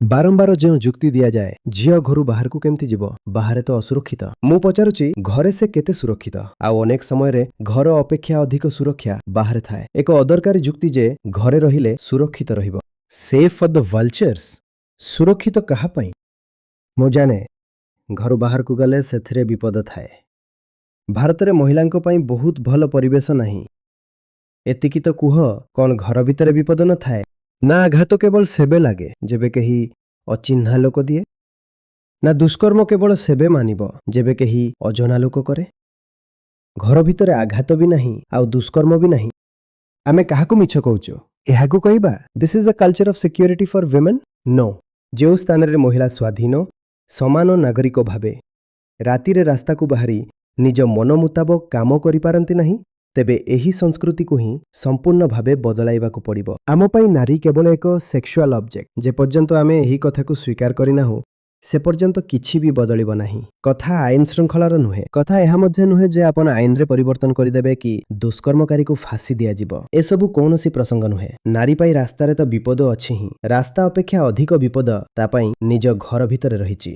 ବାରମ୍ବାର ଯେଉଁ ଯୁକ୍ତି ଦିଆଯାଏ ଝିଅ ଘରୁ ବାହାରକୁ କେମିତି ଯିବ, ବାହାରେ ତ ଅସୁରକ୍ଷିତ। ମୁଁ ପଚାରୁଛି ଘରେ ସେ କେତେ ସୁରକ୍ଷିତ? ଆଉ ଅନେକ ସମୟରେ ଘର ଅପେକ୍ଷା ଅଧିକ ସୁରକ୍ଷା ବାହାରେ ଥାଏ। ଏକ ଅଦରକାରୀ ଯୁକ୍ତି ଯେ ଘରେ ରହିଲେ ସୁରକ୍ଷିତ ରହିବ। Safe for the vultures. ସୁରକ୍ଷିତ କାହା ପାଇଁ? ମୁଁ ଜାଣେ ଘରୁ ବାହାରକୁ ଗଲେ ସେଥିରେ ବିପଦ ଥାଏ। ଭାରତରେ ମହିଳାଙ୍କ ପାଇଁ ବହୁତ ଭଲ ପରିବେଶ ନାହିଁ। ଏତିକି ତ କୁହ, କ'ଣ ଘର ଭିତରେ ବିପଦ ନଥାଏ? ନା ଆଘାତ କେବଳ ସେବେ ଲାଗେ ଯେବେ କେହି ଅଚିହ୍ନା ଲୋକ ଦିଏ? ନା ଦୁଷ୍କର୍ମ କେବଳ ସେବେ ମାନିବ ଯେବେ କେହି ଅଜଣା ଲୋକ କରେ? ଘର ଭିତରେ ଆଘାତ ବି ନାହିଁ ଆଉ ଦୁଷ୍କର୍ମ ବି ନାହିଁ। ଆମେ କାହାକୁ ମିଛ କହୁଛୁ? ଏହାକୁ କହିବା ଦିସ୍ ଇଜ୍ ଅ culture of security for women? No. ଯେଉଁ ସ୍ଥାନରେ ମହିଳା ସ୍ୱାଧୀନ ସମାନ ନାଗରିକ ଭାବେ ରାତିରେ ରାସ୍ତାକୁ ବାହାରି ନିଜ ମନ ମୁତାବକ କାମ କରିପାରନ୍ତି ନାହିଁ, ତେବେ ଏହି ସଂସ୍କୃତିକୁ ହିଁ ସମ୍ପୂର୍ଣ୍ଣ ଭାବେ ବଦଳାଇବାକୁ ପଡ଼ିବ। ଆମ ପାଇଁ ନାରୀ କେବଳ ଏକ ସେକ୍ସୁଆଲ ଅବଜେକ୍ଟ। ଯେପର୍ଯ୍ୟନ୍ତ ଆମେ ଏହି କଥାକୁ ସ୍ୱୀକାର କରିନାହୁଁ ସେ ପର୍ଯ୍ୟନ୍ତ କିଛି ବି ବଦଳିବ ନାହିଁ। କଥା ଆଇନ ଶୃଙ୍ଖଳାର ନୁହେଁ। କଥା ଏହା ମଧ୍ୟ ନୁହେଁ ଯେ ଆପଣ ଆଇନରେ ପରିବର୍ତ୍ତନ କରିଦେବେ କି ଦୁଷ୍କର୍ମକାରୀକୁ ଫାଶୀ ଦିଆଯିବ। ଏସବୁ କୌଣସି ପ୍ରସଙ୍ଗ ନୁହେଁ। ନାରୀ ପାଇଁ ରାସ୍ତାରେ ତ ବିପଦ ଅଛି ହିଁ। ରାସ୍ତା ଅପେକ୍ଷା ଅଧିକ ବିପଦ ତା ପାଇଁ ନିଜ ଘର ଭିତରେ ରହିଛି।